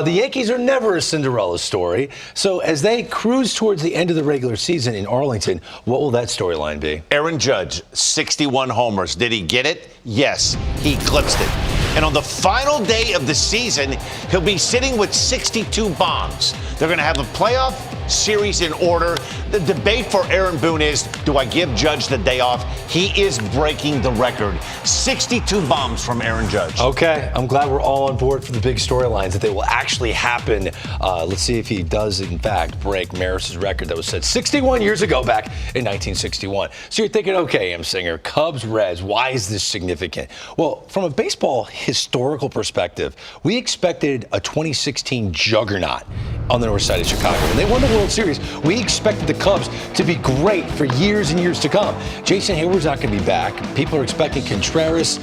The Yankees are never a Cinderella story. So as they cruise towards the end of the regular season in Arlington, what will that storyline be? Aaron Judge, 61 homers. Did he get it? Yes, he eclipsed it. And on the final day of the season, he'll be sitting with 62 bombs. They're going to have a playoff series in order. The debate for Aaron Boone is, do I give Judge the day off? He is breaking the record. 62 bombs from Aaron Judge. Okay, I'm glad we're all on board for the big storylines, that they will actually happen. Let's see if he does, in fact, break Maris's record that was set 61 years ago back in 1961. So you're thinking, okay, M. Singer, Cubs, Reds, why is this significant? Well, from a baseball historical perspective, we expected a 2016 juggernaut on the north side of Chicago. When they won the World Series, we expected the Cubs to be great for years and years to come. Jason Hayward's not going to be back. People are expecting Contreras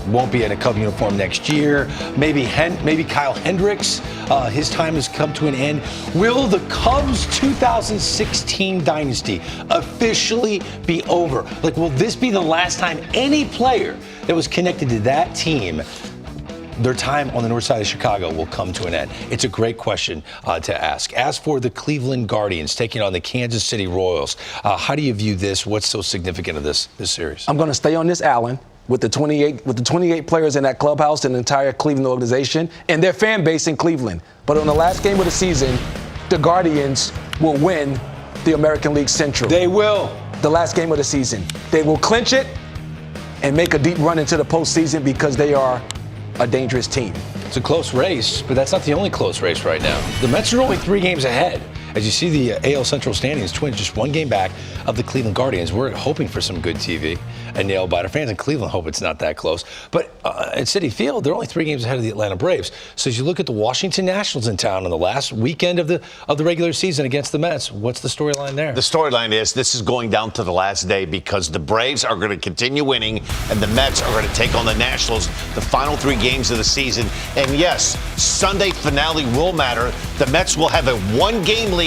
won't be in a Cub uniform next year. Maybe Kyle Hendricks, his time has come to an end. Will the Cubs 2016 dynasty officially be over? Like, will this be the last time any player that was connected to that team, their time on the north side of Chicago, will come to an end? It's a great question to ask. As for the Cleveland Guardians taking on the Kansas City Royals, how do you view this? What's so significant of this series? I'm going to stay on this, Alan, with the 28 players in that clubhouse and the entire Cleveland organization and their fan base in Cleveland. But on the last game of the season, the Guardians will win the American League Central. They will. The last game of the season. They will clinch it and make a deep run into the postseason because they are a dangerous team. It's a close race, but that's not the only close race right now. The Mets are only 3 games ahead. As you see the AL Central standings, Twins just 1 game back of the Cleveland Guardians. We're hoping for some good TV and nail biter. Fans in Cleveland hope it's not that close. But at Citi Field, they're only 3 games ahead of the Atlanta Braves. So as you look at the Washington Nationals in town on the last weekend of the regular season against the Mets, what's the storyline there? The storyline is this is going down to the last day because the Braves are going to continue winning and the Mets are going to take on the Nationals the final 3 games of the season. And yes, Sunday finale will matter. The Mets will have a 1-game lead.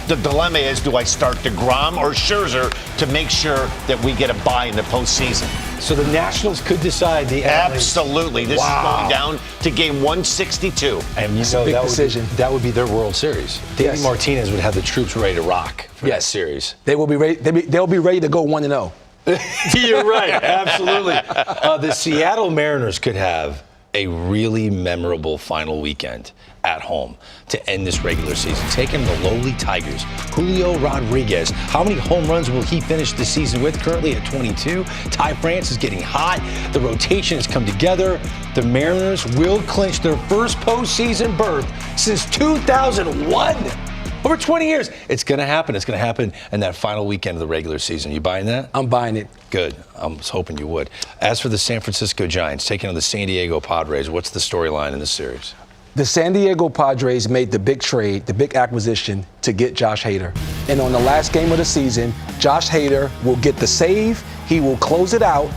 The dilemma is, do I start DeGrom or Scherzer to make sure that we get a bye in the postseason? So the Nationals could decide the Absolutely. This is going down to game 162. And you know, that would be their World Series. Davey Martinez would have the troops ready to rock for that series. They will be ready. They'll be ready to go 1-0. You're right. Absolutely. The Seattle Mariners could have a really memorable final weekend at home to end this regular season, taking the lowly Tigers. Julio Rodriguez, how many home runs will he finish the season with? Currently at 22. Ty France is getting hot. The rotation has come together. The Mariners will clinch their first postseason berth since 2001. Over 20 years. It's going to happen. It's going to happen in that final weekend of the regular season. You buying that? I'm buying it. Good. I was hoping you would. As for the San Francisco Giants taking on the San Diego Padres, what's the storyline in this series? The San Diego Padres made the big trade, the big acquisition to get Josh Hader. And on the last game of the season, Josh Hader will get the save, he will close it out,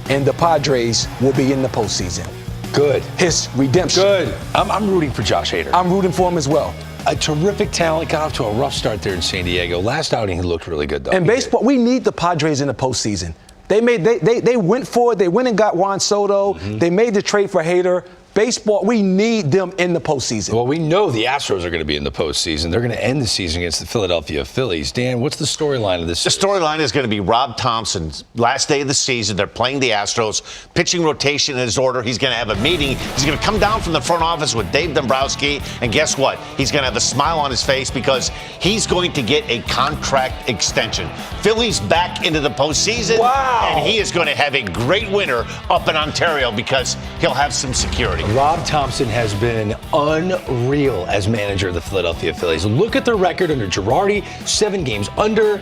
and the Padres will be in the postseason. Good. His redemption. Good. I'm rooting for Josh Hader. I'm rooting for him as well. A terrific talent, got off to a rough start there in San Diego. Last outing, he looked really good, though. In baseball, we need the Padres in the postseason. They went for it. They went and got Juan Soto. Mm-hmm. They made the trade for Hader. Baseball, we need them in the postseason. Well, we know the Astros are going to be in the postseason. They're going to end the season against the Philadelphia Phillies. Dan, what's the storyline of this? The storyline is going to be Rob Thompson's last day of the season. They're playing the Astros. Pitching rotation in his order. He's going to have a meeting. He's going to come down from the front office with Dave Dombrowski. And guess what? He's going to have a smile on his face because he's going to get a contract extension. Philly's back into the postseason. Wow. And he is going to have a great winter up in Ontario because he'll have some security. Rob Thompson has been unreal as manager of the Philadelphia Phillies. Look at their record under Girardi, 7 games under.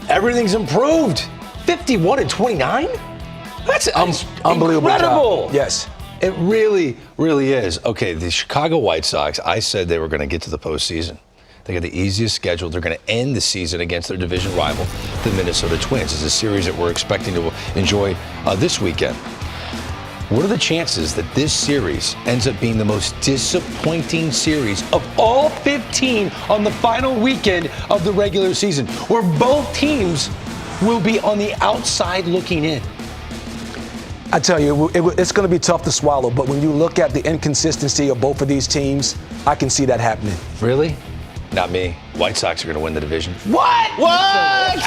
Everything's improved. 51-29? That's unbelievable. Incredible. Job. Yes. It really, really is. Okay, the Chicago White Sox, I said they were going to get to the postseason. They got the easiest schedule. They're going to end the season against their division rival, the Minnesota Twins. It's a series that we're expecting to enjoy this weekend. What are the chances that this series ends up being the most disappointing series of all 15 on the final weekend of the regular season, where both teams will be on the outside looking in? I tell you, it's going to be tough to swallow, but when you look at the inconsistency of both of these teams, I can see that happening. Really? Not me. White Sox are going to win the division. What? That's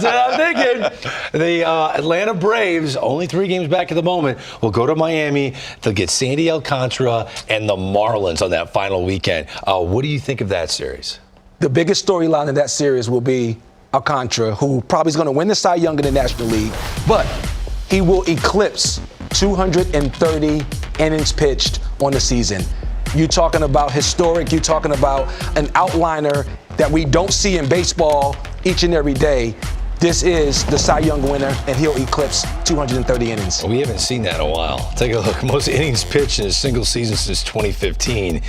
what I'm thinking. The Atlanta Braves, only 3 games back at the moment, will go to Miami. They'll get Sandy Alcantara and the Marlins on that final weekend. What do you think of that series? The biggest storyline in that series will be Alcantara, who probably is going to win the Cy Young in the National League, but he will eclipse 230 innings pitched on the season. You're talking about historic, you're talking about an outliner that we don't see in baseball each and every day. This is the Cy Young winner, and he'll eclipse 230 innings. We haven't seen that in a while. Take a look. Most innings pitched in a single season since 2015.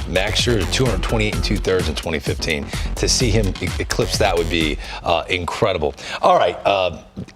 Max Scherzer, 228 and 2/3 in 2015. To see him eclipse that would be incredible. All right,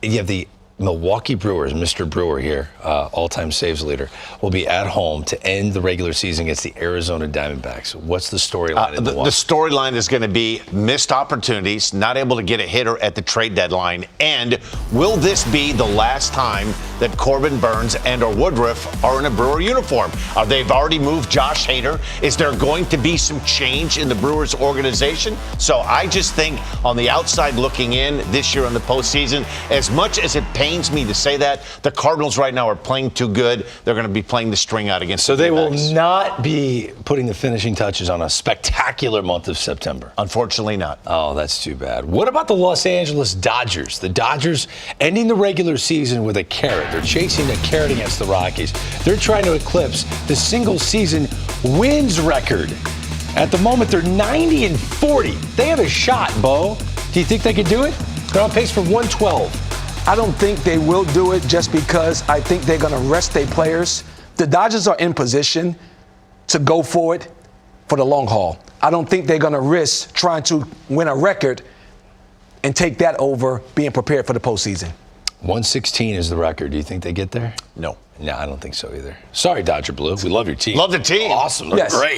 you have the Milwaukee Brewers, Mr. Brewer here, all-time saves leader, will be at home to end the regular season against the Arizona Diamondbacks. What's the storyline in Milwaukee? The storyline is going to be missed opportunities, not able to get a hitter at the trade deadline, and will this be the last time that Corbin Burns and or Woodruff are in a Brewer uniform? They've already moved Josh Hader. Is there going to be some change in the Brewers organization? So I just think on the outside looking in this year in the postseason, as much as it pains me to say that, the Cardinals right now are playing too good. They're going to be playing the string out against So the they will D-backs. not be putting the finishing touches on a spectacular month of September. Unfortunately not. Oh, that's too bad. What about the Los Angeles Dodgers? The Dodgers ending the regular season with a carrot. They're chasing a carrot against the Rockies. They're trying to eclipse the single season wins record. At the moment, they're 90 and 40. They have a shot, Bo. Do you think they could do it? They're on pace for 112. I don't think they will do it just because I think they're going to rest their players. The Dodgers are in position to go for it for the long haul. I don't think they're going to risk trying to win a record and take that over being prepared for the postseason. 116 is the record. Do you think they get there? No. No, I don't think so either. Sorry, Dodger Blue. We love your team. Love the team. Awesome. They're Yes. great.